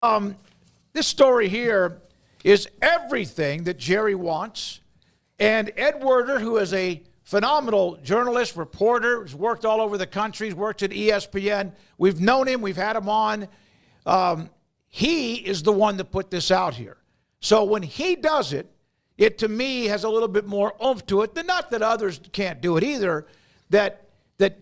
This story here is everything that Jerry wants. And Ed Werder, who is a phenomenal journalist, reporter, has worked all over the country, he's worked at ESPN. We've known him, we've had him on. He is the one that put this out here. So when he does it, it to me has a little bit more oomph to it. Not that others can't do it either. That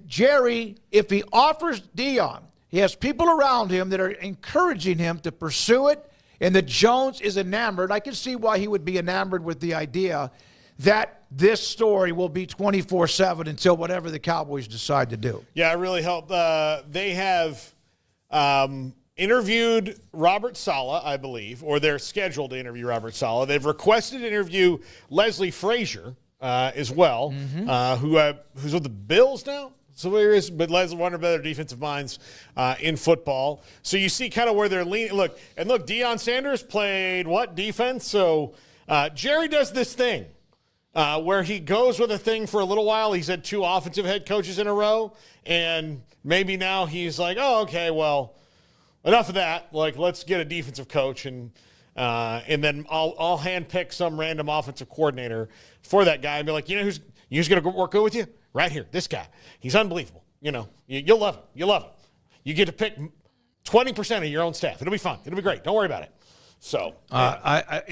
Jerry, if he offers Deion, he has people around him that are encouraging him to pursue it, and that Jones is enamored. I can see why he would be enamored with the idea that this story will be 24/7 until whatever the Cowboys decide to do. Yeah, it really helped. They have interviewed Robert Saleh, I believe, or they're scheduled to interview Robert Saleh. They've requested to interview Leslie Frazier as well, who's with the Bills now. So there is, but Leslie, one of the better defensive minds in football. So you see kind of where they're leaning. Look, Deion Sanders played what defense? So Jerry does this thing where he goes with a thing for a little while. He's had 2 offensive head coaches in a row, and maybe now he's like, oh, okay, well, enough of that. Like, let's get a defensive coach, and then I'll handpick some random offensive coordinator for that guy and be like, you know who's going to work good with you? Right here, this guy. He's unbelievable. You know, you'll love him. You'll love him. You get to pick 20% of your own staff. It'll be fun. It'll be great. Don't worry about it. So I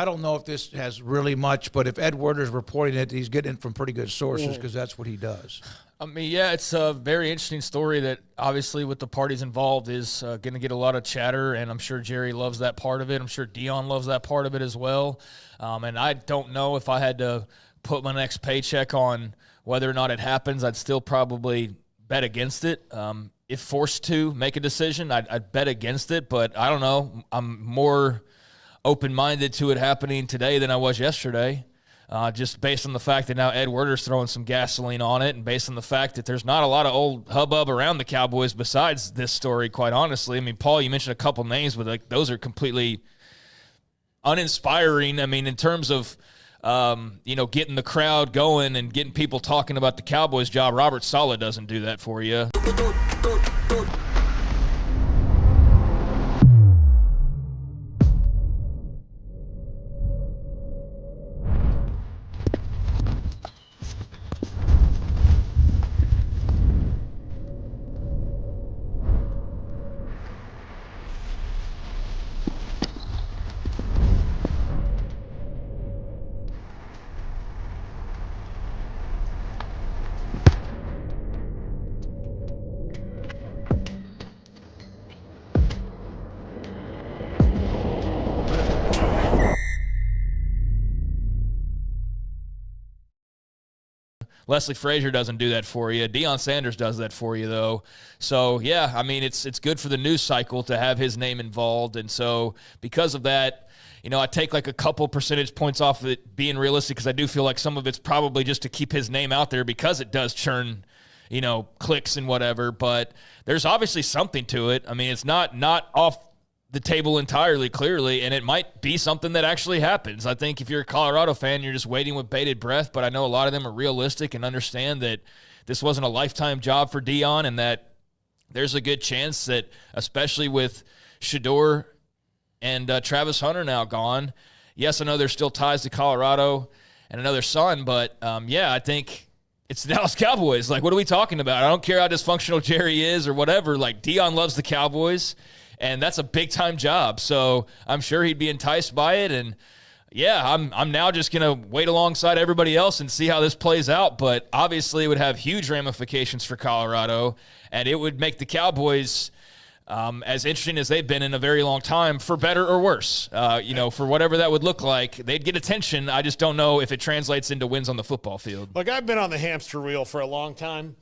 don't know if this has really much, but if Ed Werder's reporting it, he's getting it from pretty good sources because that's what he does. I mean, yeah, it's a very interesting story that obviously with the parties involved is going to get a lot of chatter, and I'm sure Jerry loves that part of it. I'm sure Deion loves that part of it as well. And I don't know if I had to put my next paycheck on whether or not it happens, I'd still probably bet against it. If forced to make a decision, I'd bet against it, but I don't know. I'm more open-minded to it happening today than I was yesterday, just based on the fact that now Ed Werder's throwing some gasoline on it, and based on the fact that there's not a lot of old hubbub around the Cowboys besides this story, quite honestly. I mean, Paul, you mentioned a couple names, but like those are completely uninspiring. I mean, in terms of getting the crowd going and getting people talking about the Cowboys job, Robert Saleh doesn't do that for you. Leslie Frazier doesn't do that for you. Deion Sanders does that for you, though. So, yeah, I mean, it's good for the news cycle to have his name involved. And so because of that, I take like a couple percentage points off of it being realistic because I do feel like some of it's probably just to keep his name out there because it does churn, clicks and whatever. But there's obviously something to it. I mean, it's not off the table entirely, clearly, and it might be something that actually happens. I think if you're a Colorado fan, you're just waiting with bated breath, but I know a lot of them are realistic and understand that this wasn't a lifetime job for Deion and that there's a good chance that, especially with Shedeur and Travis Hunter now gone, yes, I know there's still ties to Colorado and another son, but, I think it's the Dallas Cowboys. Like, what are we talking about? I don't care how dysfunctional Jerry is or whatever. Like, Deion loves the Cowboys. And that's a big-time job, so I'm sure he'd be enticed by it. And, yeah, I'm now just going to wait alongside everybody else and see how this plays out. But obviously it would have huge ramifications for Colorado, and it would make the Cowboys as interesting as they've been in a very long time, for better or worse. For whatever that would look like, they'd get attention. I just don't know if it translates into wins on the football field. Look, I've been on the hamster wheel for a long time.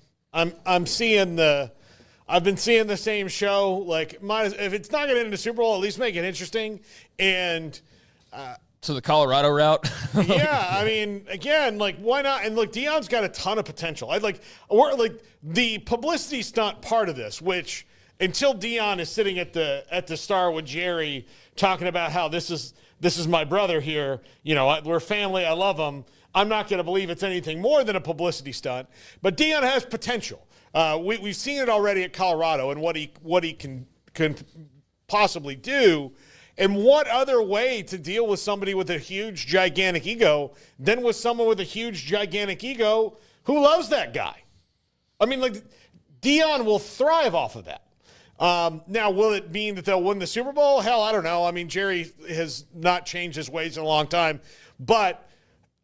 I've been seeing the same show. Like, if it's not going to end in the Super Bowl, at least make it interesting. And to the Colorado route. Yeah, I mean, again, like, why not? And look, Deion's got a ton of potential. The publicity stunt part of this, which until Deion is sitting at the Star with Jerry talking about how this is my brother here. We're family. I love him. I'm not going to believe it's anything more than a publicity stunt. But Deion has potential. We've seen it already at Colorado and what he can possibly do. And what other way to deal with somebody with a huge, gigantic ego than with someone with a huge, gigantic ego who loves that guy? I mean, like, Deion will thrive off of that. Now, will it mean that they'll win the Super Bowl? Hell, I don't know. I mean, Jerry has not changed his ways in a long time. But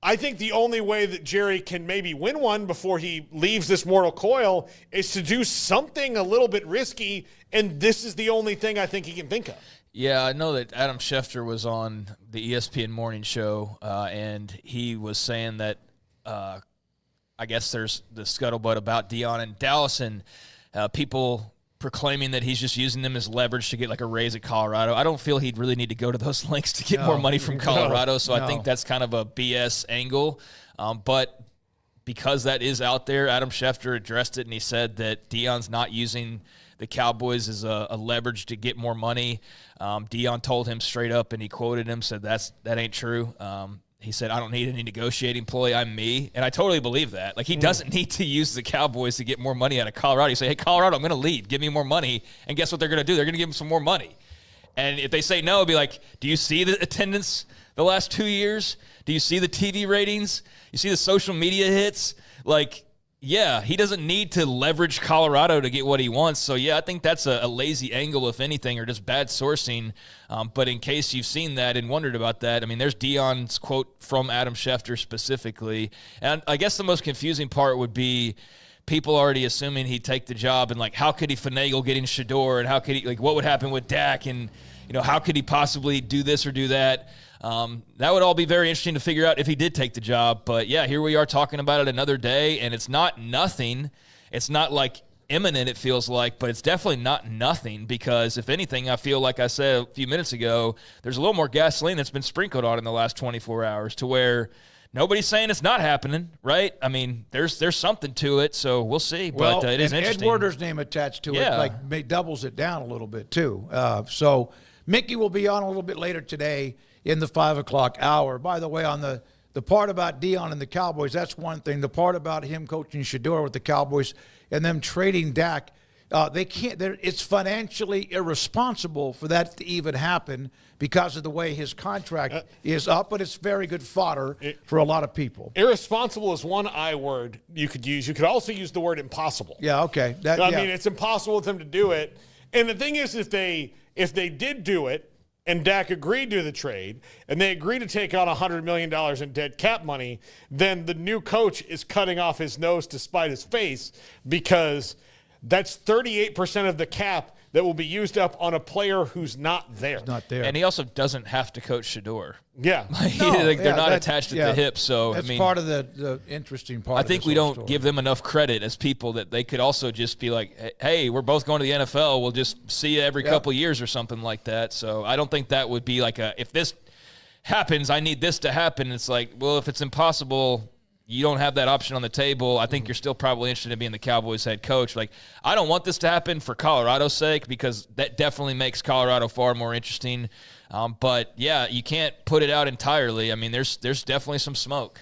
I think the only way that Jerry can maybe win one before he leaves this mortal coil is to do something a little bit risky, and this is the only thing I think he can think of. Yeah, I know that Adam Schefter was on the ESPN morning show, and he was saying that I guess there's the scuttlebutt about Deion and Dallas and people proclaiming that he's just using them as leverage to get like a raise at Colorado. I don't feel he'd really need to go to those lengths to get more money from Colorado, so I think that's kind of a BS angle. But because that is out there, Adam Schefter addressed it, and he said that Deion's not using the Cowboys as a leverage to get more money. Deion told him straight up, and he quoted him, said that ain't true. He said, I don't need any negotiating ploy. I'm me. And I totally believe that. Like, he doesn't need to use the Cowboys to get more money out of Colorado. You say, hey, Colorado, I'm going to leave. Give me more money. And guess what they're going to do? They're going to give him some more money. And if they say no, it'll be like, do you see the attendance the last 2 years? Do you see the TV ratings? You see the social media hits? Like, yeah, he doesn't need to leverage Colorado to get what he wants. So, yeah, I think that's a lazy angle, if anything, or just bad sourcing. But in case you've seen that and wondered about that, I mean, there's Deion's quote from Adam Schefter specifically. And I guess the most confusing part would be people already assuming he'd take the job and, like, how could he finagle getting Shedeur, and how could he, like, what would happen with Dak, and, you know, how could he possibly do this or do that? That would all be very interesting to figure out if he did take the job. But, yeah, here we are talking about it another day, and it's not nothing. It's not, like, imminent, it feels like, but it's definitely not nothing because, if anything, I feel like I said a few minutes ago, there's a little more gasoline that's been sprinkled on in the last 24 hours to where nobody's saying it's not happening, right? I mean, there's something to it, so we'll see. Well, but it is and interesting. Ed Werder's name attached to it, like, doubles it down a little bit, too. So Mickey will be on a little bit later today in the 5 o'clock hour. By the way, on the part about Deion and the Cowboys, that's one thing. The part about him coaching Shedeur with the Cowboys and them trading Dak, they can't. It's financially irresponsible for that to even happen because of the way his contract is up, but it's very good fodder for a lot of people. Irresponsible is one I word you could use. You could also use the word impossible. Yeah, okay. I mean, it's impossible for them to do it. And the thing is, if they did do it, and Dak agreed to the trade, and they agreed to take on $100 million in dead cap money, then the new coach is cutting off his nose to spite his face because that's 38% of the cap that will be used up on a player who's not there. He's not there. And he also doesn't have to coach Shedeur. Yeah. They're not attached at the hip. So that's I mean, part of the interesting part. I think we don't give them enough credit as people that they could also just be like, hey, we're both going to the NFL. We'll just see you every couple of years or something like that. So I don't think that would be like if this happens, I need this to happen. It's like, well, if it's impossible, you don't have that option on the table. I think you're still probably interested in being the Cowboys head coach. Like, I don't want this to happen for Colorado's sake because that definitely makes Colorado far more interesting. But, yeah, you can't put it out entirely. I mean, there's definitely some smoke.